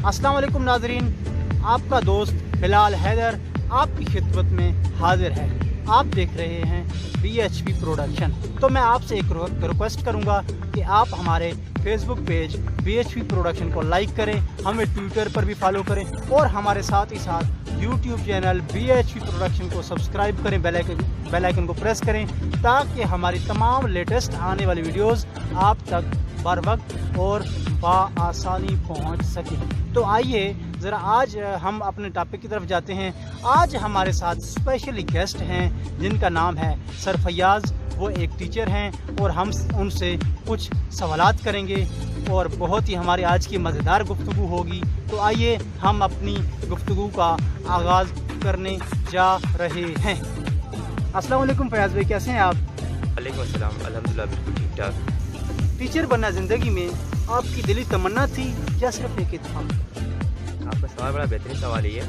अस्सलाम वालेकुम नाजरीन, आपका दोस्त बिलाल हैदर आपकी खिदमत में हाजिर है। आप देख रहे हैं BHP प्रोडक्शन। तो मैं आपसे एक रिक्वेस्ट करूंगा कि आप हमारे फेसबुक पेज BHP प्रोडक्शन को लाइक करें, हमें ट्विटर पर भी फॉलो करें और हमारे साथ ही साथ यूट्यूब चैनल BHP प्रोडक्शन को सब्सक्राइब करें, बेल आइकन को प्रेस करें ताकि हमारी तमाम लेटेस्ट आने वाली वीडियोस आप तक बर वक्त और बआसानी पहुंच सकें। तो आइए ज़रा आज हम अपने टॉपिक की तरफ जाते हैं। आज हमारे साथ स्पेशली गेस्ट हैं जिनका नाम है सर फैयाज़। वो एक टीचर हैं और हम उनसे कुछ सवालात करेंगे और बहुत ही हमारी आज की मज़ेदार गुफ्तगू होगी। तो आइए हम अपनी गुफ्तगू का आगाज़ करने जा रहे हैं। अस्सलाम वालेकुम फैयाज़ भाई, कैसे हैं आप? वालेकुम अस्सलाम, अल्हम्दुलिल्लाह बिल्कुल ठीक ठाक। टीचर बनना ज़िंदगी में आपकी दिली तमन्ना थी या सिर्फ एक इत्तेफाक? आपका सवाल बड़ा बेहतरीन सवाल ही है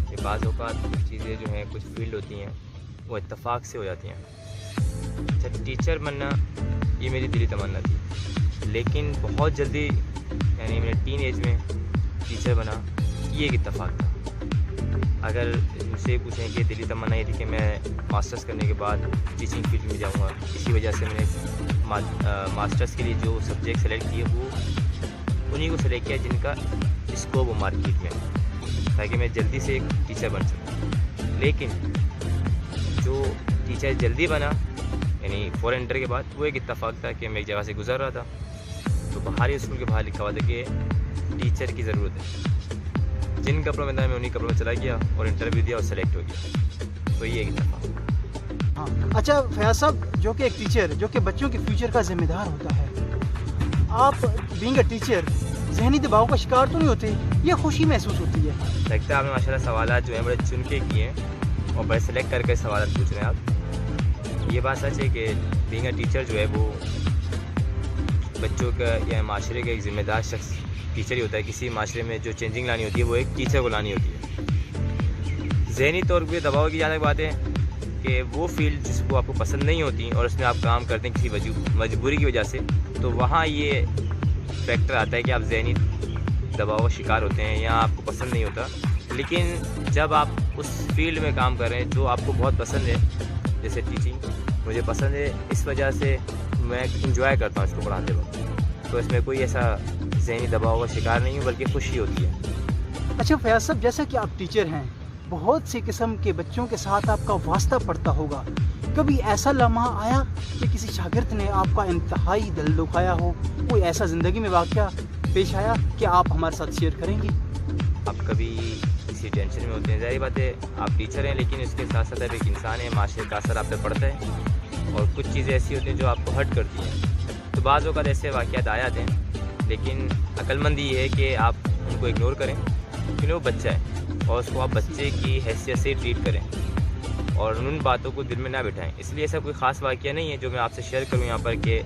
कि बाज़ औक़ात कुछ चीज़ें जो हैं, कुछ फील्ड होती हैं वो इत्तेफाक से हो जाती हैं। अच्छा, टीचर बनना ये मेरी दिली तमन्ना थी, लेकिन बहुत जल्दी यानी मैंने टीन एज में टीचर बना, ये एक इत्तेफाक था। अगर मुझसे पूछें कि दिली तमन्ना ये थी कि मैं मास्टर्स करने के बाद टीचिंग फील्ड में जाऊंगा, इसी वजह से मैंने मास्टर्स के लिए जो सब्जेक्ट सेलेक्ट किए वो उन्हीं को सेलेक्ट किया जिनका स्कोप हो मार्केट में, ताकि मैं जल्दी से एक टीचर बन सकूँ। लेकिन जो टीचर जल्दी बना यानी 4 इंटर के बाद, वो एक इत्तेफाक था कि मैं एक जगह से गुजर रहा था तो बाहरी स्कूल के बाहर लिखा हुआ था कि टीचर की ज़रूरत है। जिन कपड़ों में था मैं उन्हीं कपड़ों में चला गया और इंटरव्यू दिया और सेलेक्ट हो गया। तो ये एक इत्तेफाक। हाँ, अच्छा फैयाज़ साहब, जो कि एक टीचर जो कि बच्चों के फ्यूचर का जिम्मेदार होता है, आप बीइंग अ टीचर ज़हनी दबाव का शिकार तो नहीं होते? ये खुशी महसूस होती है? लगता है आपने माशाल्लाह सवालात जो हैं बड़े चुन के किए हैं और बड़े सेलेक्ट करके सवाल पूछ रहे हैं आप। ये बात सच है कि बीइंग अ टीचर जो है वो बच्चों का या माशरे का एक ज़िम्मेदार शख्स टीचर ही होता है। किसी माशरे में जो चेंजिंग लानी होती है वो एक टीचर को लानी होती है। ज़हनी तौर पर दबाव की जहाँ तक बात है कि वो फील्ड जिसको आपको पसंद नहीं होती और उसमें आप काम करते हैं किसी मजबूरी की वजह से, तो वहाँ ये फैक्टर आता है कि आप ज़हनी दबाव का शिकार होते हैं या आपको पसंद नहीं होता। लेकिन जब आप उस फील्ड में काम कर रहे हैं जो आपको बहुत पसंद है, जैसे टीचिंग मुझे पसंद है, इस वजह से मैं इंजॉय करता हूँ इसको पढ़ाते वक्त, तो इसमें कोई ऐसा ज़हनी दबाव का शिकार नहीं हूँ, बल्कि खुशी होती है। अच्छा फैयाज़ साहब, जैसा कि आप टीचर हैं, बहुत सी किस्म के बच्चों के साथ आपका वास्ता पड़ता होगा। कभी ऐसा लम्हा आया कि किसी शागिर्द ने आपका इंतहाई दिल दुखाया हो? कोई ऐसा ज़िंदगी में वाक़या पेश आया कि आप हमारे साथ शेयर करेंगे? आप कभी किसी टेंशन में होते हैं, ज़ाहिर बात है आप टीचर हैं, लेकिन इसके साथ साथ आप एक इंसान है, माशरे का असर आप पे पड़ता है और कुछ चीज़ें ऐसी होती हैं जो आपको हर्ट करती हैं। तो बाज़ औक़ात ऐसे वाक़यात आ जाते हैं, लेकिन अक्लमंदी ये है कि आप उनको इग्नोर करें क्योंकि वो बच्चा है और उसको आप बच्चे की हैसियत से ट्रीट करें और उन बातों को दिल में ना बिठाएं। इसलिए ऐसा कोई ख़ास वाक़या नहीं है जो मैं आपसे शेयर करूं यहाँ पर कि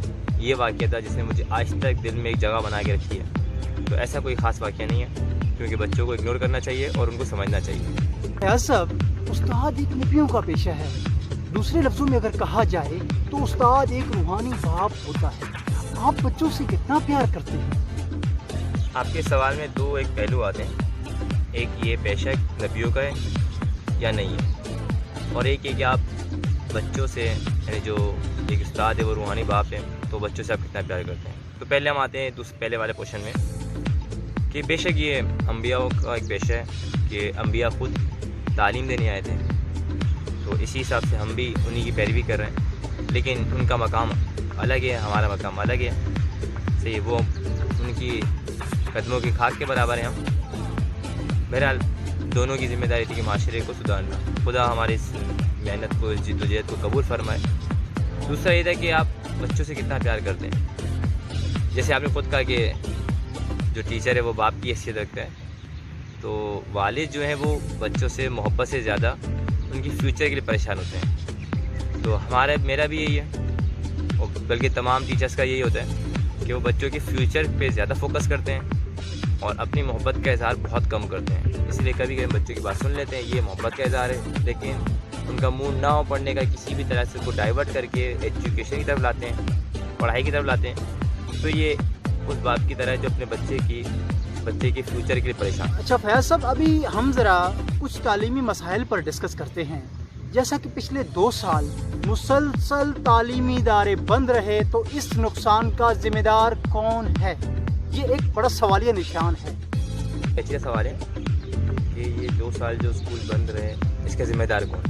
ये वाक़या था जिसने मुझे आज तक दिल में एक जगह बना के रखी है। तो ऐसा कोई ख़ास वाक़या नहीं है, क्योंकि बच्चों को इग्नोर करना चाहिए और उनको समझना चाहिए। फैयाज़ साहब, उस्ताद एक नबियों का पेशा है। दूसरे लफ्ज़ों में अगर कहा जाए तो उस्ताद एक रूहानी बाप होता है। आप बच्चों से कितना प्यार करते हैं? आपके सवाल में दो एक पहलू आते हैं, एक ये पेशा नबियों का है या नहीं है, और एक ये कि आप बच्चों से यानी जो एक उस्ताद है वो रूहानी बाप है, तो बच्चों से आप कितना प्यार करते हैं। तो पहले हम आते हैं पहले वाले क्वेश्चन में कि बेशक ये अम्बियाओं का एक पेशा है कि अम्बिया ख़ुद तालीम देने आए थे, तो इसी हिसाब से हम भी उन्हीं की पैरवी कर रहे हैं, लेकिन उनका मकाम अलग है, हमारा मकाम अलग है। सही, वो उनकी कदमों की खाक के बराबर हैं हम। बहरहाल दोनों की ज़िम्मेदारी थी कि माशरे को सुधारना। खुदा हमारी इस मेहनत को, इस जिद्दोजहद को कबूल फरमाए। दूसरा ये था कि आप बच्चों से कितना प्यार करते हैं। जैसे आपने खुद कहा कि जो टीचर है वो बाप की हैसियत रखता है, तो वालिद जो हैं वो बच्चों से मोहब्बत से ज़्यादा उनकी फ्यूचर के लिए परेशान होते हैं। तो मेरा भी यही है, और बल्कि तमाम टीचर्स का यही होता है कि वो बच्चों के फ्यूचर पे ज़्यादा फोकस करते हैं और अपनी मोहब्बत का इज़हार बहुत कम करते हैं। इसलिए कभी कभी बच्चों की बात सुन लेते हैं, ये मोहब्बत का इज़हार है, लेकिन उनका मूड ना हो पढ़ने का, किसी भी तरह से उसको डाइवर्ट करके एजुकेशन की तरफ लाते हैं, पढ़ाई की तरफ लाते हैं। तो ये उस बाप की तरह जो अपने बच्चे की बच्चे के फ्यूचर के लिए परेशान। अच्छा फैयाज साहब, अभी हम ज़रा कुछ तालीमी मसाइल पर डिस्कस करते हैं। जैसा कि पिछले 2 साल मुसलसल तालीमी इदारे बंद रहे, तो इस नुकसान का जिम्मेदार कौन है? ये एक बड़ा सवालिया निशान है। अच्छा सवाल है कि ये 2 साल जो स्कूल बंद रहे, इसका जिम्मेदार कौन?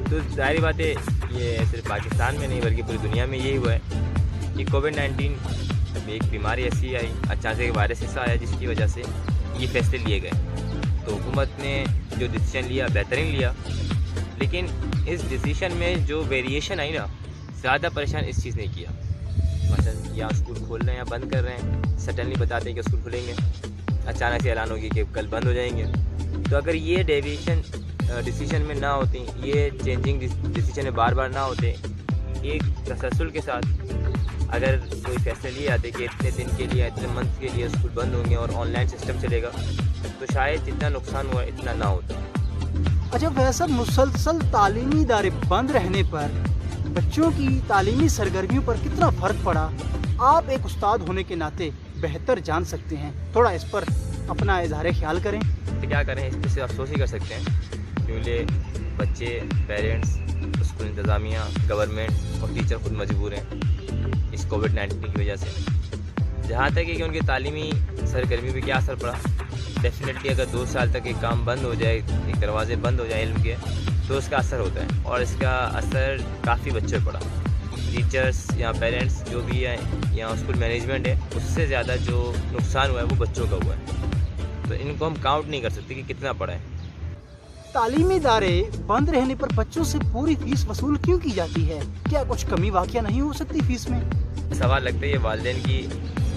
तो ज़ाहिर बात है, ये सिर्फ पाकिस्तान में नहीं बल्कि पूरी दुनिया में यही हुआ है कि कोविड-19 एक बीमारी ऐसी आई, अचानक एक वायरस ऐसा आया जिसकी वजह से ये फैसले लिए गए। तो हुकूमत ने जो डिसीजन लिया बेहतरीन लिया, लेकिन इस डिसीजन में जो वेरिएशन आई ना, ज़्यादा परेशान इस चीज़ ने किया। मतलब या स्कूल खोल रहे हैं या बंद कर रहे हैं, सडनली बताते हैं कि स्कूल खुलेंगे, अचानक से ऐलान होगी कि कल बंद हो जाएंगे। तो अगर ये डेविएशन डिसीजन में ना होती, ये चेंजिंग डिसीजन में बार बार ना होते, एक तसलसल के साथ अगर कोई फैसले लिए आते कि इतने दिन के लिए, इतने मंथ के लिए स्कूल बंद होंगे और ऑनलाइन सिस्टम चलेगा, तो शायद जितना नुकसान हुआ इतना ना होता। अच्छा वैसा मुसलसल तालीमी इदारे बंद रहने पर बच्चों की तालीमी सरगर्मियों पर कितना फ़र्क पड़ा, आप एक उस्ताद होने के नाते बेहतर जान सकते हैं। थोड़ा इस पर अपना इजहार ख्याल करें। तो क्या करें, इस पर से अफसोस ही कर सकते हैं, क्योंकि बच्चे, पेरेंट्स, स्कूल इंतज़ामिया, गवर्नमेंट और टीचर खुद मजबूर हैं इस कोविड-19 की वजह से। जहाँ तक है कि उनकी तालीमी सरगर्मी पे क्या असर पड़ा, डेफिनेटली अगर 2 साल तक एक काम बंद हो जाए, एक दरवाजे बंद हो जाए इल्म के, तो उसका असर होता है और इसका असर काफ़ी बच्चों पर पड़ा। टीचर्स या पेरेंट्स जो भी है या स्कूल मैनेजमेंट है, उससे ज़्यादा जो नुकसान हुआ है वो बच्चों का हुआ है। तो इनको हम काउंट नहीं कर सकते कि कितना पड़ा है। तालीमी इदारे बंद रहने पर बच्चों से पूरी फीस वसूल क्यों की जाती है? क्या कुछ कमी वाक़या नहीं हो सकती फीस में? सवाल लगता है ये वालिदैन की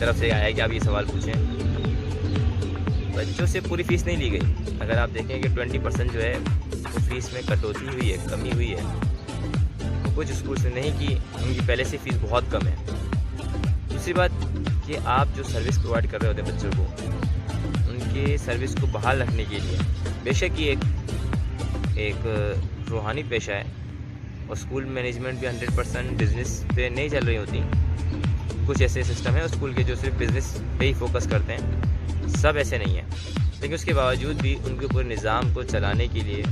तरफ से आया है कि आप ये सवाल पूछें। बच्चों से पूरी फ़ीस नहीं ली गई। अगर आप देखें कि 20% जो है वो फ़ीस में कटौती हुई है, कमी हुई है। तो कुछ स्कूल से नहीं की, उनकी पहले से फ़ीस बहुत कम है। दूसरी बात कि आप जो सर्विस प्रोवाइड कर रहे होते हैं बच्चों को, उनके सर्विस को बहाल रखने के लिए, बेशक ये एक रूहानी पेशा है और स्कूल मैनेजमेंट भी 100% बिज़नेस पे नहीं चल रही होती। कुछ ऐसे सिस्टम है स्कूल के जो सिर्फ बिज़नेस पे ही फोकस करते हैं, सब ऐसे नहीं है। लेकिन उसके बावजूद भी उनके पूरे निज़ाम को चलाने के लिए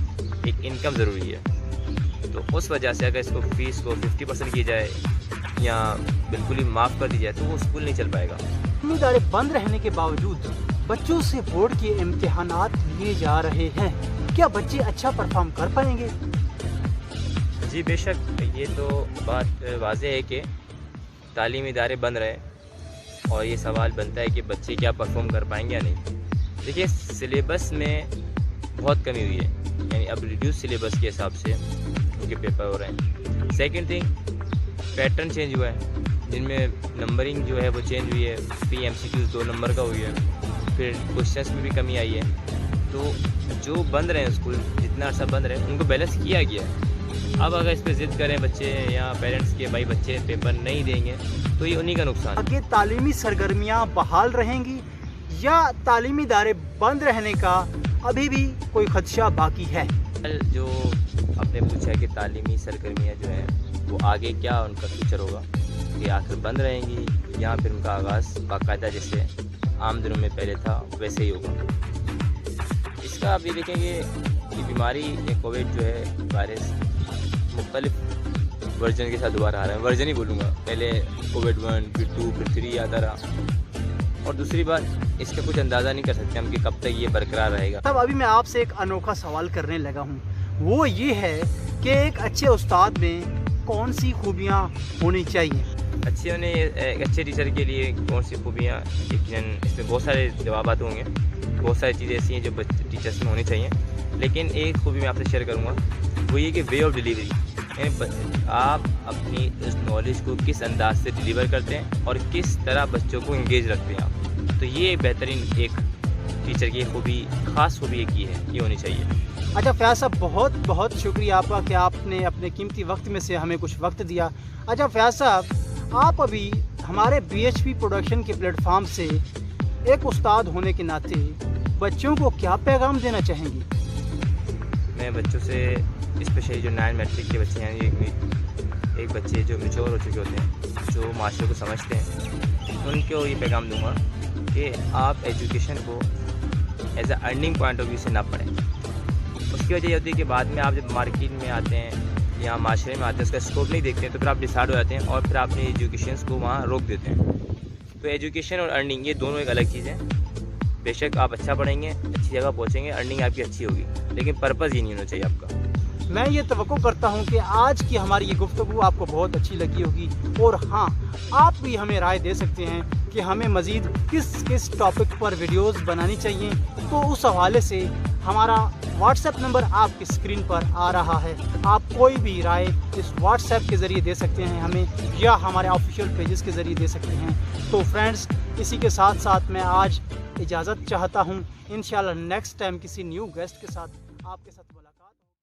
एक इनकम ज़रूरी है। तो उस वजह से अगर इसको फ़ीस को 50% की जाए या बिल्कुल ही माफ़ कर दी जाए, तो वो स्कूल नहीं चल पाएगा। इदारे बंद रहने के बावजूद बच्चों से बोर्ड के इम्तिहानात लिए जा रहे हैं, क्या बच्चे अच्छा परफॉर्म कर पाएंगे? जी बेशक, ये तो बात वाज़ेह है कि तालीमी इदारे बंद रहे और ये सवाल बनता है कि बच्चे क्या परफॉर्म कर पाएंगे या नहीं। देखिए, सिलेबस में बहुत कमी हुई है, यानी अब रिड्यूस सिलेबस के हिसाब से उनके पेपर हो रहे हैं। सेकंड थिंग, पैटर्न चेंज हुआ है, जिनमें नंबरिंग जो है वो चेंज हुई है। PMCQs 2 नंबर का हुई है, फिर क्वेश्चंस में भी कमी आई है। तो जो बंद रहे हैं स्कूल, जितना अर्सा बंद रहे, उनको बैलेंस किया गया है। अब अगर इस पर ज़िद करें बच्चे या पेरेंट्स के भाई बच्चे पेपर नहीं देंगे, तो ये उन्हीं का नुकसान है। आगे तालीमी सरगर्मियाँ बहाल रहेंगी या तालीमी इदारे बंद रहने का अभी भी कोई खदशा बाकी है? जो आपने पूछा है कि तालीमी सरगर्मियाँ जो हैं वो आगे क्या उनका फ्यूचर होगा, कि आखिर बंद रहेंगी या फिर उनका आगाज़ बाकायदा जैसे आम दिनों में पहले था वैसे ही होगा। इसका आप ये देखेंगे कि बीमारी ये कोविड जो है वायरस मुख्तलिफ वर्जन के साथ दोबारा आ रहा है। वर्जन ही बोलूँगा, पहले कोविड 1, फिर 2, फिर 3 आता रहा। और दूसरी बात, इसका कुछ अंदाज़ा नहीं कर सकते हम कि कब तक ये बरकरार रहेगा। तब अभी मैं आपसे एक अनोखा सवाल करने लगा हूँ, वो ये है कि एक अच्छे उस्ताद में कौन सी खूबियाँ होनी चाहिए? अच्छे होने, एक अच्छे टीचर के लिए कौन सी खूबियाँ, यकीनन इसमें बहुत सारे जवाब होंगे, बहुत सारी चीज़ें ऐसी हैं जो टीचर्स में होनी चाहिए। लेकिन एक खूबी मैं आपसे शेयर करूँगा, वो ये कि वे ऑफ डिलीवरी, यानी आप अपनी उस नॉलेज को किस अंदाज से डिलीवर करते हैं और किस तरह बच्चों को इंगेज रखते हैं आप। तो ये बेहतरीन एक टीचर की खूबी, ख़ास खूबी एक ये है, ये होनी चाहिए। अच्छा फयाज साहब, बहुत बहुत शुक्रिया आपका कि आपने अपने कीमती वक्त में से हमें कुछ वक्त दिया। अच्छा फयाज साहब, आप अभी हमारे BHP प्रोडक्शन के प्लेटफॉर्म से एक उस्ताद होने के नाते बच्चों को क्या पैगाम देना चाहेंगे? मैं बच्चों से, स्पेशली जो 9 मैट्रिक के बच्चे हैं, एक बच्चे जो मैच्योर हो चुके होते हैं, जो माशरे को समझते हैं, उनको ये पैगाम दूंगा کہ آپ ایجوکیشن کو as a earning point of view سے نہ پڑھیں. اس کی وجہ یہ ہوتی ہے کہ بعد میں آپ جب مارکیٹ میں آتے ہیں یا معاشرے میں آتے ہیں اس کا اسکوپ نہیں دیکھتے ہیں تو پھر آپ ڈسائڈ ہو جاتے ہیں اور پھر آپ اپنی ایجوکیشنس کو وہاں روک دیتے ہیں. تو ایجوکیشن اور ارننگ یہ دونوں ایک الگ چیز ہے. بے شک آپ اچھا پڑھیں گے, اچھی جگہ پہنچیں گے, ارننگ آپ کی اچھی ہوگی, لیکن پرپز یہ نہیں ہونا چاہیے آپ کا. میں یہ توقع کرتا ہوں کہ آج کی ہماری یہ گفتگو آپ کو بہت اچھی لگی ہوگی, اور ہاں آپ بھی ہمیں رائے دے سکتے ہیں کہ ہمیں مزید کس ٹاپک پر ویڈیوز بنانی چاہیے. تو اس حوالے سے ہمارا واٹس ایپ نمبر آپ کی اسکرین پر آ رہا ہے. آپ کوئی بھی رائے اس واٹس ایپ کے ذریعے دے سکتے ہیں ہمیں, یا ہمارے آفیشیل پیجز کے ذریعے دے سکتے ہیں. تو فرینڈز, اسی کے ساتھ ساتھ میں آج اجازت چاہتا ہوں. انشاءاللہ نیکسٹ ٹائم کسی نیو گیسٹ کے ساتھ آپ کے ساتھ